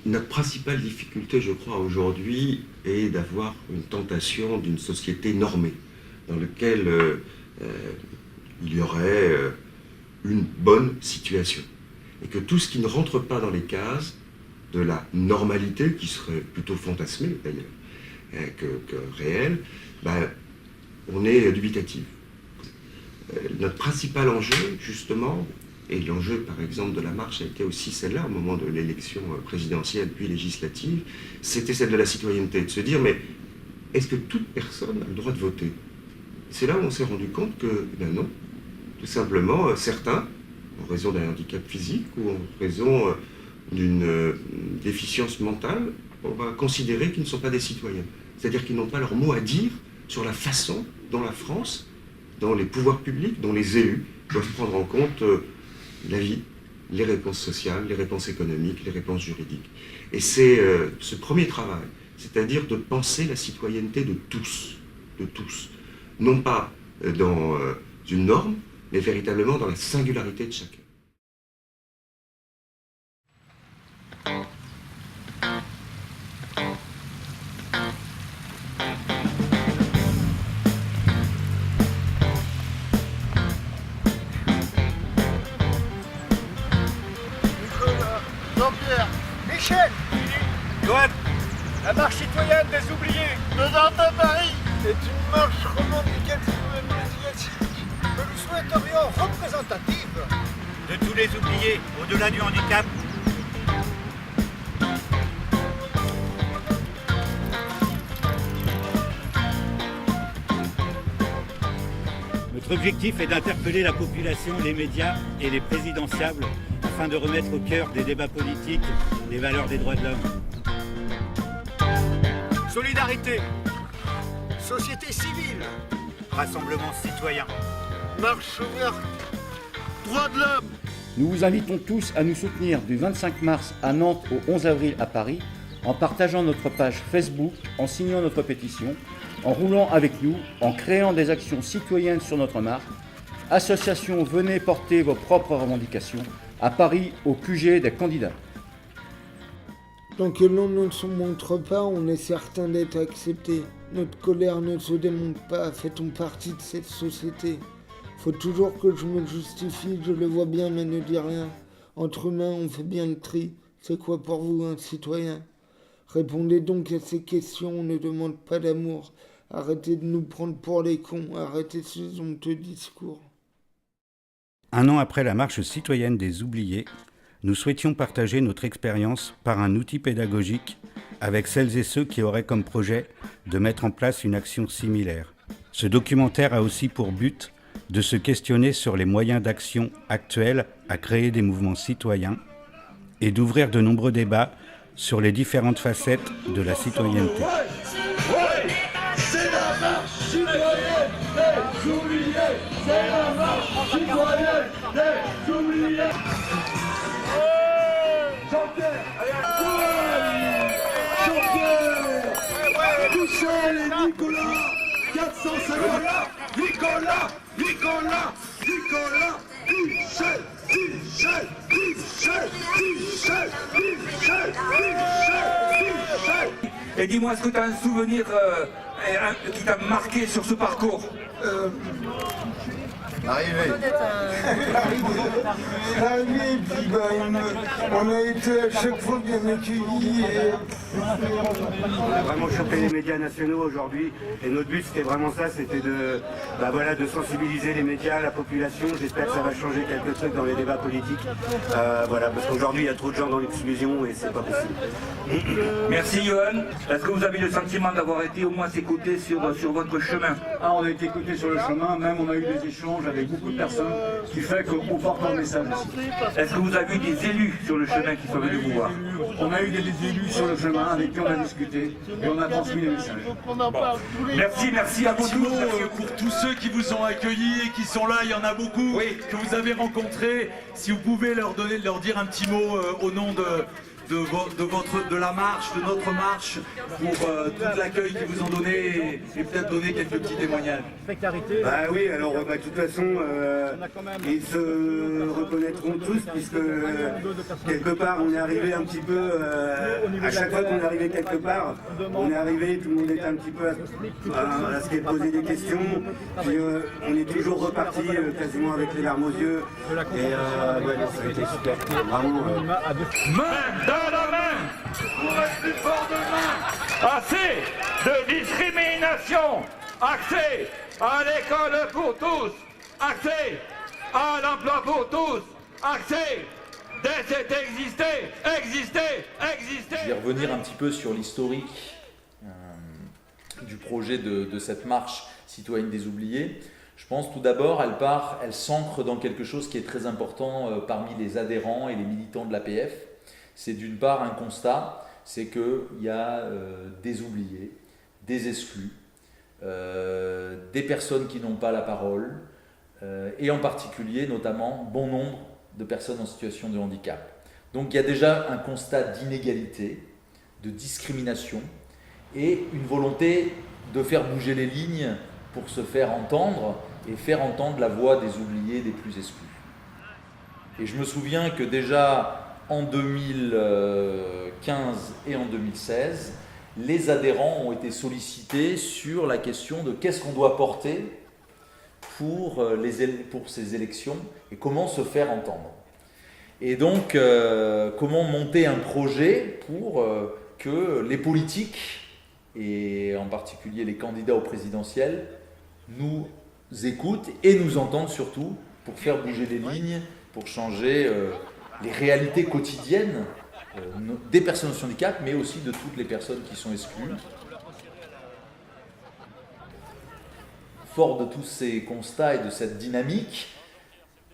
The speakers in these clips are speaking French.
Notre principale difficulté, je crois, aujourd'hui, est d'avoir une tentation d'une société normée, dans laquelle il y aurait une bonne situation. Et que tout ce qui ne rentre pas dans les cases de la normalité, qui serait plutôt fantasmée d'ailleurs, que réelle, on est dubitatif. Notre principal enjeu, justement, et l'enjeu, par exemple, de la marche a été aussi celle-là, au moment de l'élection présidentielle puis législative, c'était celle de la citoyenneté, de se dire, mais est-ce que toute personne a le droit de voter? C'est là où on s'est rendu compte que, non, tout simplement, certains, en raison d'un handicap physique ou en raison d'une déficience mentale, on va considérer qu'ils ne sont pas des citoyens. C'est-à-dire qu'ils n'ont pas leur mot à dire sur la façon dont la France, dont les pouvoirs publics, dont les élus doivent prendre en compte la vie, les réponses sociales, les réponses économiques, les réponses juridiques. Et c'est ce premier travail, c'est-à-dire de penser la citoyenneté de tous, non pas dans une norme, mais véritablement dans la singularité de chacun. Jean-Pierre, Michel, Johan, la marche citoyenne des oubliés de Nantes à Paris est une marche revendicative et médiatique que nous souhaiterions représentative de tous les oubliés, au-delà du handicap. Notre objectif est d'interpeller la population, les médias et les présidentiables afin de remettre au cœur des débats politiques les valeurs des droits de l'homme. solidarité, société civile, Rassemblement citoyen. marche ouverte, droits de l'homme. Nous vous invitons tous à nous soutenir du 25 mars à Nantes au 11 avril à Paris, en partageant notre page Facebook, en signant notre pétition, en roulant avec nous, en créant des actions citoyennes sur notre marque. Association, venez porter vos propres revendications à Paris au QG des candidats. Tant que l'on ne se montre pas, on est certain d'être accepté. Notre colère ne se démonte pas, fait-on partie de cette société. Faut toujours que je me justifie, je le vois bien mais ne dis rien. Entre humains, on fait bien le tri. C'est quoi pour vous un citoyen? Répondez donc à ces questions, on ne demande pas d'amour. Arrêtez de nous prendre pour les cons, arrêtez ces honteux discours. Un an après la marche citoyenne des oubliés, nous souhaitions partager notre expérience par un outil pédagogique avec celles et ceux qui auraient comme projet de mettre en place une action similaire. Ce documentaire a aussi pour but de se questionner sur les moyens d'action actuels à créer des mouvements citoyens et d'ouvrir de nombreux débats sur les différentes facettes de la citoyenneté. C'est la marche citoyenne des oubliés. C'est la marche citoyenne des oubliés. Jean-Pierre, Jean-Pierre, Michel et Nicolas, 450. Nicolas, Michel, Et dis-moi, est-ce que tu as un souvenir qui t'a marqué sur ce parcours? Arrivé, puis on a été à chaque fois bien accueillis. On a vraiment chopé les médias nationaux aujourd'hui et notre but c'était vraiment ça, c'était de sensibiliser les médias, la population. J'espère que ça va changer quelques trucs dans les débats politiques. Parce qu'aujourd'hui il y a trop de gens dans l'exclusion et c'est pas possible. Merci Johan. Est-ce que vous avez le sentiment d'avoir été au moins écouté sur votre chemin? On a été écouté sur le chemin, même on a eu des échanges avec beaucoup de personnes, qui fait qu'on porte un message ici. Est-ce que vous avez eu des élus sur le chemin qui sont venus vous voir? On a eu des élus sur le chemin avec qui on a discuté et on a transmis les messages. Merci à vous tous. Pour tous ceux qui vous ont accueillis et qui sont là, il y en a beaucoup que vous avez rencontrés. Si vous pouvez leur dire un petit mot au nom de la marche, de notre marche, pour tout l'accueil qu'ils vous ont donné et peut-être donner quelques petits témoignages. Bah oui, alors de toute façon, ils se reconnaîtront tous puisque quelque part on est arrivé un petit peu, à chaque fois qu'on est arrivé quelque part, on est arrivé, tout le monde était un petit peu à se poser des questions, puis on est toujours reparti quasiment avec les larmes aux yeux, et ouais, ça a été super, vraiment. Main dans la main, pour être plus fort demain. Assez de discrimination, accès à l'école pour tous, accès à l'emploi pour tous, accès d'être exister. Je vais revenir un petit peu sur l'historique du projet de cette marche citoyenne des oubliés. Je pense tout d'abord, elle s'ancre dans quelque chose qui est très important parmi les adhérents et les militants de l'APF. C'est d'une part un constat, c'est qu'il y a des oubliés, des exclus, des personnes qui n'ont pas la parole, et en particulier, notamment, bon nombre de personnes en situation de handicap. Donc il y a déjà un constat d'inégalité, de discrimination, et une volonté de faire bouger les lignes pour se faire entendre et faire entendre la voix des oubliés, des plus exclus. Et je me souviens que déjà en 2015 et en 2016, les adhérents ont été sollicités sur la question de qu'est-ce qu'on doit porter pour ces élections et comment se faire entendre. Et donc, comment monter un projet pour que les politiques, et en particulier les candidats au présidentiel, nous écoutent et nous entendent surtout pour faire bouger les lignes, pour changer les réalités quotidiennes des personnes en handicap, mais aussi de toutes les personnes qui sont exclues. Fort de tous ces constats et de cette dynamique,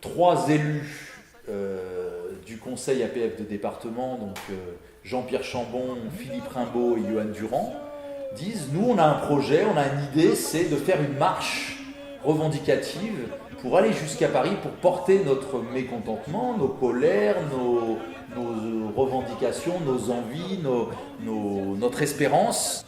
3 élus du conseil APF de département, donc Jean-Pierre Chambon, Philippe Rimbaud et Johan Durand, disent « Nous, on a un projet, on a une idée, c'est de faire une marche revendicative pour aller jusqu'à Paris, pour porter notre mécontentement, nos colères, nos revendications, nos envies, notre espérance. »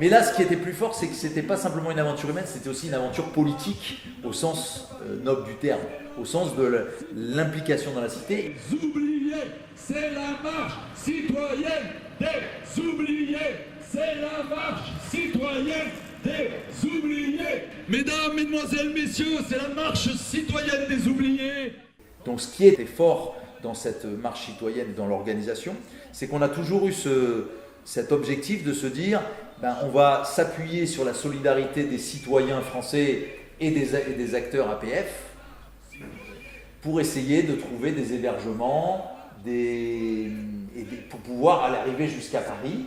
Mais là, ce qui était plus fort, c'est que ce n'était pas simplement une aventure humaine, c'était aussi une aventure politique, au sens noble du terme, au sens de l'implication dans la cité. Les oubliés, c'est la marche citoyenne des oubliés. C'est la marche citoyenne des oubliés. Mesdames, mesdemoiselles, messieurs, c'est la marche citoyenne des oubliés. Donc ce qui était fort dans cette marche citoyenne, dans l'organisation, c'est qu'on a toujours eu cet objectif de se dire on va s'appuyer sur la solidarité des citoyens français et des acteurs APF pour essayer de trouver des hébergements pour pouvoir arriver jusqu'à Paris.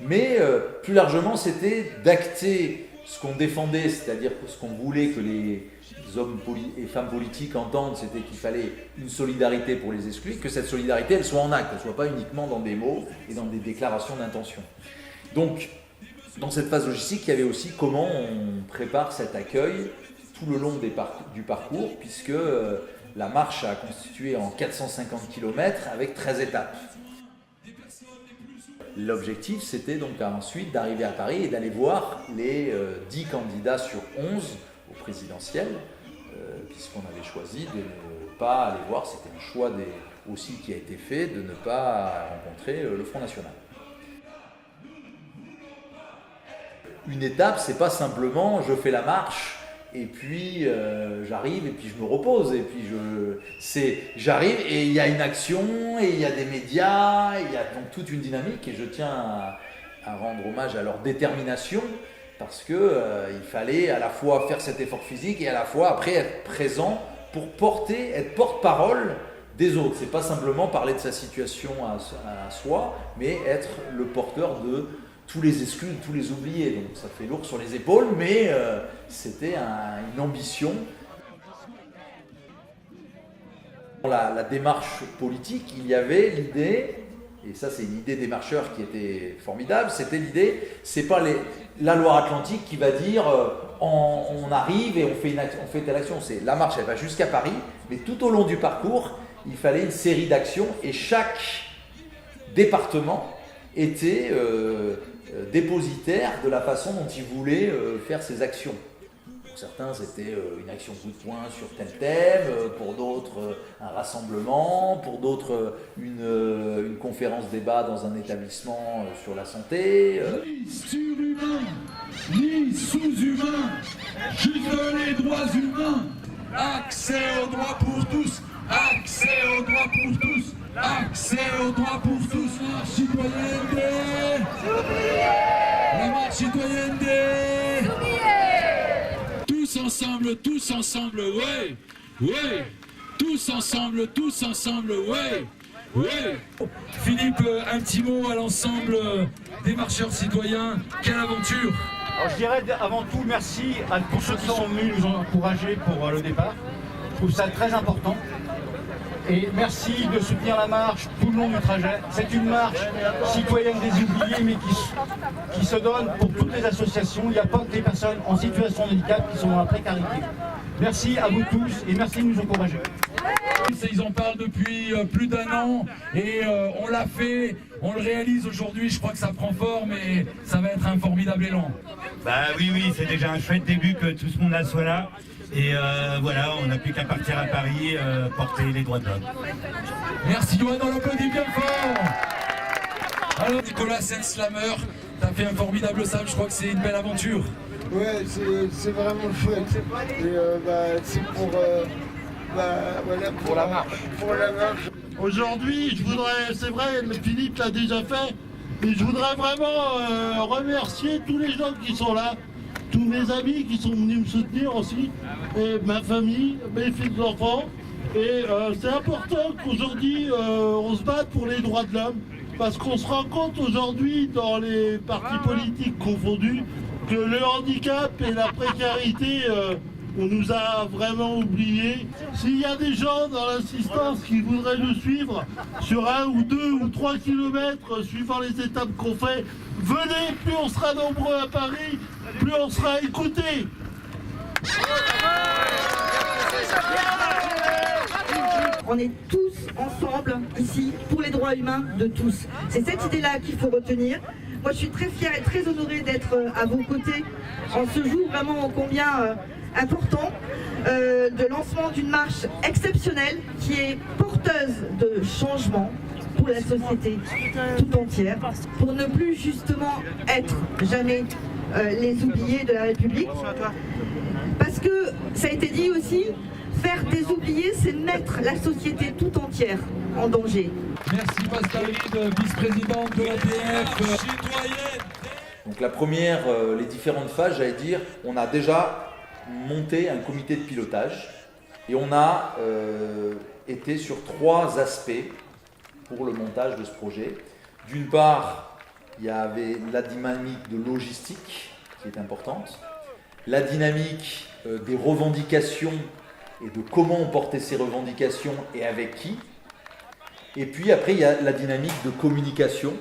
Mais plus largement, c'était d'acter ce qu'on défendait, c'est-à-dire ce qu'on voulait que les hommes et femmes politiques entendent, c'était qu'il fallait une solidarité pour les exclus, que cette solidarité, elle soit en acte, elle ne soit pas uniquement dans des mots et dans des déclarations d'intention. Donc, dans cette phase logistique, il y avait aussi comment on prépare cet accueil tout le long du parcours, puisque la marche a constitué en 450 km avec 13 étapes. L'objectif, c'était donc ensuite d'arriver à Paris et d'aller voir les 10 candidats sur 11 au présidentiel, puisqu'on avait choisi de ne pas aller voir, c'était un choix aussi qui a été fait, de ne pas rencontrer le Front National. Une étape, c'est pas simplement je fais la marche et puis j'arrive et puis je me repose et puis j'arrive et il y a une action et il y a des médias, il y a donc toute une dynamique et je tiens à rendre hommage à leur détermination parce que il fallait à la fois faire cet effort physique et à la fois après être présent pour être porte-parole des autres. C'est pas simplement parler de sa situation à soi, mais être le porteur de tous les exclus, tous les oubliés. Donc ça fait lourd sur les épaules, mais c'était une ambition. Dans la démarche politique, il y avait l'idée, et ça c'est une idée des marcheurs qui était formidable, c'était l'idée, c'est pas la Loire-Atlantique qui va dire on arrive et on fait telle action. C'est la marche, elle va jusqu'à Paris, mais tout au long du parcours, il fallait une série d'actions et chaque département était dépositaire de la façon dont il voulait faire ses actions. Pour certains, c'était une action coup de poing sur tel thème, pour d'autres, un rassemblement, pour d'autres, une conférence débat dans un établissement sur la santé. Ni surhumain, ni sous-humain, juste les droits humains. Accès aux droits pour tous, accès aux droits pour tous, accès aux droits pour tous. Marche citoyenne des oubliés. La marche citoyenne des oubliés. Tous ensemble, ouais, ouais. Tous ensemble, ouais, ouais. Philippe, un petit mot à l'ensemble des marcheurs citoyens. Quelle aventure! Alors, je dirais avant tout merci à tous ceux qui sont venus nous encourager pour le départ. Je trouve ça très important. Et merci de soutenir la marche tout le long du trajet. C'est une marche citoyenne des oubliés, mais qui se donne pour toutes les associations. Il n'y a pas que les personnes en situation de handicap qui sont dans la précarité. Merci à vous tous et merci de nous encourager. Ils en parlent depuis plus d'1 an et on l'a fait, on le réalise aujourd'hui. Je crois que ça prend forme et ça va être un formidable élan. Bah oui, c'est déjà un chouette début que tout ce monde-là soit là. Et voilà, on n'a plus qu'à partir à Paris porter les droits de l'homme. Merci Johan, on l'applaudit bien fort. Alors Nicolas, c'est un slammer, t'as fait un formidable sable, je crois que c'est une belle aventure. Ouais, c'est vraiment chouette. Et c'est pour, voilà, pour la marche. Pour la marche. Aujourd'hui, je voudrais, c'est vrai, Philippe l'a déjà fait, mais je voudrais vraiment remercier tous les gens qui sont là, tous mes amis qui sont venus me soutenir aussi, et ma famille, mes fils enfants. Et c'est important qu'aujourd'hui on se batte pour les droits de l'homme, parce qu'on se rend compte aujourd'hui dans les partis politiques confondus que le handicap et la précarité, on nous a vraiment oubliés. S'il y a des gens dans l'assistance qui voudraient nous suivre sur 1 ou 2 ou 3 kilomètres, suivant les étapes qu'on fait, venez, plus on sera nombreux à Paris, plus on sera écoutés. On est tous ensemble ici pour les droits humains de tous. C'est cette idée-là qu'il faut retenir. Moi, je suis très fière et très honorée d'être à vos côtés en ce jour vraiment ô combien important de lancement d'une marche exceptionnelle qui est porteuse de changement pour la société tout entière, pour ne plus justement être jamais les oubliés de la République. Parce que, ça a été dit aussi, faire des oubliés, c'est mettre la société tout entière en danger. Merci Pascal Ride, vice-présidente de l'APF. Donc la première, les différentes phases, j'allais dire, on a déjà monté un comité de pilotage et on a été sur 3 aspects pour le montage de ce projet. D'une part, il y avait la dynamique de logistique qui est importante, la dynamique des revendications et de comment on portait ces revendications et avec qui. Et puis après, il y a la dynamique de communication.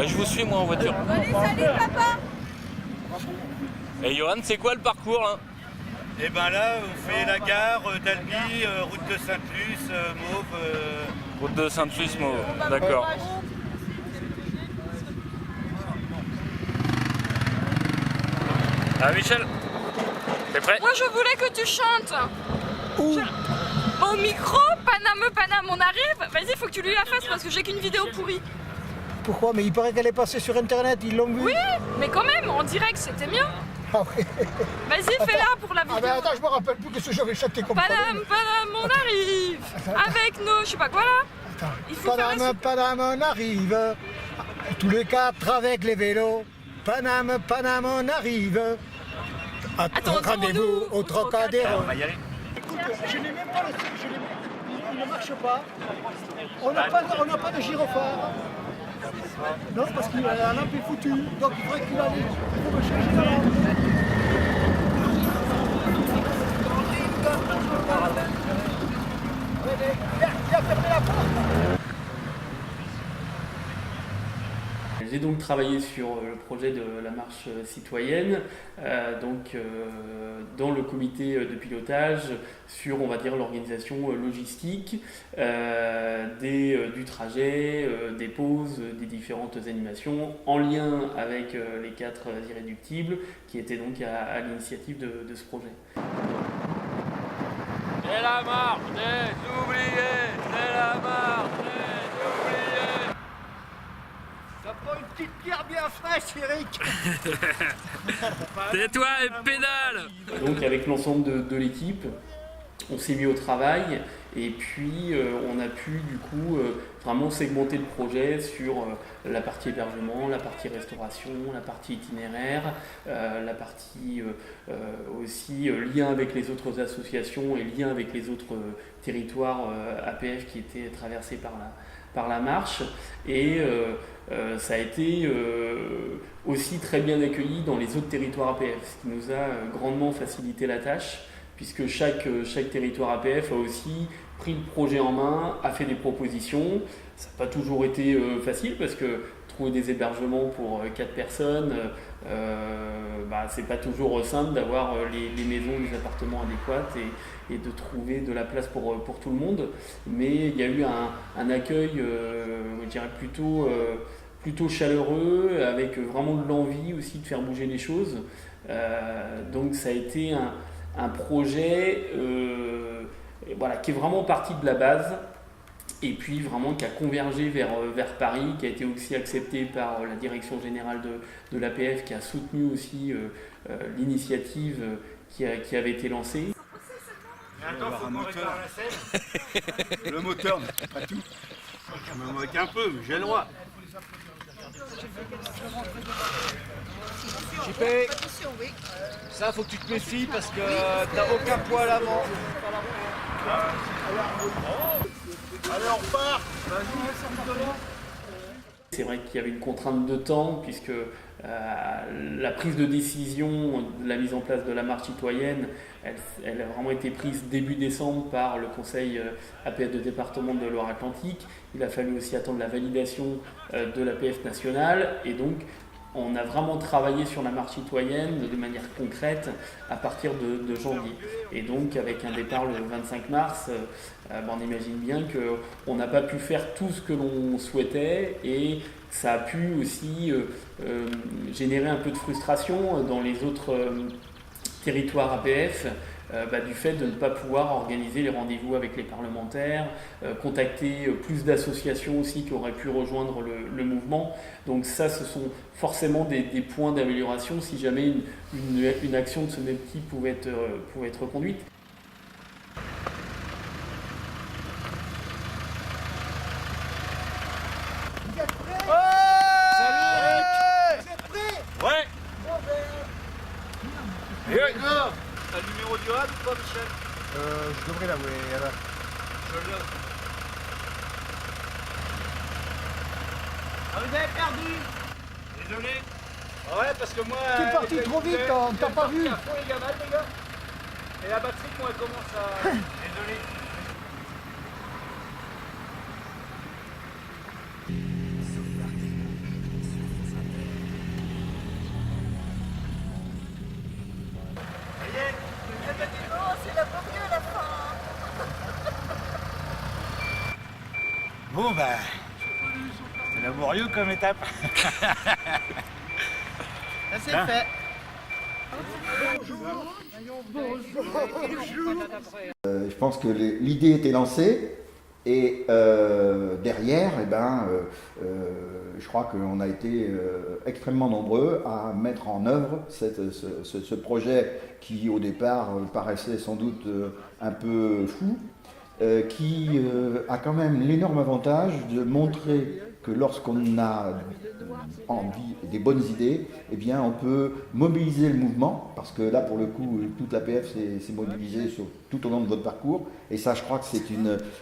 Je vous suis moi en voiture. Allez, salut papa. Et Johan, c'est quoi le parcours là? Et ben là, on fait la gare d'Albi, route de Sainte-Luce, Mauve. Route de Sainte-Luce, Mauve, d'accord. Ah Michel, t'es prêt? Moi je voulais que tu chantes. Où? Au micro, Paname, on arrive. Vas-y, faut que tu lui la fasses parce que j'ai qu'une vidéo pourrie. Pourquoi? Mais il paraît qu'elle est passée sur internet, ils l'ont vu. Oui, mais quand même, en direct, c'était mieux. Ah oui. Vas-y, fais-la pour la vidéo. Ah ben attends, je me rappelle plus que j'avais chanté comme ça. Paname, on arrive. Avec nos, je sais pas quoi là. Attends. Il faut Paname, on arrive. Tous les 4 avec les vélos. Paname, on arrive. Rendez-vous au Trocadéro. On va y aller. Écoute, je n'ai même pas il ne marche pas. On n'a pas de gyrophare. Non, parce que la lampe est foutue. Donc il faudrait qu'il aille pour me changer la lampe. J'ai donc travaillé sur le projet de la marche citoyenne, dans le comité de pilotage, sur, on va dire, l'organisation logistique du trajet, des pauses, des différentes animations, en lien avec les 4 irréductibles, qui étaient donc à l'initiative de ce projet. C'est la marche des oubliés, c'est la marche des oubliés. Ça prend une petite pierre bien fraîche, Eric. Tais-toi et pédale. Donc avec l'ensemble de l'équipe, on s'est mis au travail et puis on a pu du coup vraiment segmenter le projet sur la partie hébergement, la partie restauration, la partie itinéraire, la partie aussi lien avec les autres associations et lien avec les autres territoires APF qui étaient traversés par la marche. Et ça a été aussi très bien accueilli dans les autres territoires APF, ce qui nous a grandement facilité la tâche, puisque chaque territoire APF a aussi pris le projet en main, a fait des propositions. Ça n'a pas toujours été facile, parce que trouver des hébergements pour 4 personnes, c'est pas toujours simple d'avoir les maisons, les appartements adéquats et de trouver de la place pour tout le monde. Mais il y a eu un accueil, je dirais plutôt chaleureux, avec vraiment de l'envie aussi de faire bouger les choses. Donc ça a été un projet qui est vraiment parti de la base, et puis vraiment qui a convergé vers Paris, qui a été aussi accepté par la direction générale de l'APF, qui a soutenu aussi l'initiative qui avait été lancée. Attends, faut qu'on répare la selle. Le moteur, pas tout. Je me moque un peu, mais j'ai le droit. JP, ça faut que tu te méfies parce que t'as aucun poids à l'avant. Allez, on repart. C'est vrai qu'il y avait une contrainte de temps, puisque la prise de décision de la mise en place de la marche citoyenne, elle a vraiment été prise début décembre par le conseil APF de département de Loire-Atlantique. Il a fallu aussi attendre la validation de l'APF nationale, et donc on a vraiment travaillé sur la marche citoyenne de manière concrète à partir de janvier. Et donc avec un départ le 25 mars, on imagine bien qu'on n'a pas pu faire tout ce que l'on souhaitait, et ça a pu aussi générer un peu de frustration dans les autres territoires APF, du fait de ne pas pouvoir organiser les rendez-vous avec les parlementaires, contacter plus d'associations aussi qui auraient pu rejoindre le mouvement. Donc ça, ce sont forcément des points d'amélioration si jamais une action de ce même type pouvait être reconduite. T'as le numéro du RAD ou pas, Michel? Je devrais l'avouer, alors. Je l'ai. Ah, vous avez perdu. Désolé. Ouais, parce que moi... Tu es parti trop vite, on t'a pas vu. Les gamins, les gars. Et la batterie, moi, elle commence à... Désolé. Bon c'est laborieux comme étape. Ça c'est fait. Je pense que l'idée était lancée, et derrière, je crois qu'on a été extrêmement nombreux à mettre en œuvre ce projet qui au départ paraissait sans doute un peu fou, qui a quand même l'énorme avantage de montrer que lorsqu'on a envie, des bonnes idées, eh bien on peut mobiliser le mouvement, parce que là pour le coup toute l'APF s'est mobilisée tout au long de votre parcours, et ça je crois que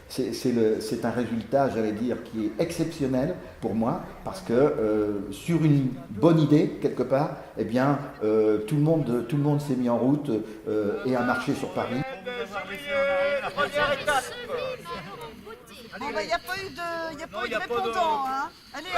c'est un résultat, j'allais dire, qui est exceptionnel pour moi, parce que sur une bonne idée quelque part, eh bien tout le monde s'est mis en route et a marché sur Paris. première étape. Bon, bah, il n'y a pas eu de répondant, hein. Allez,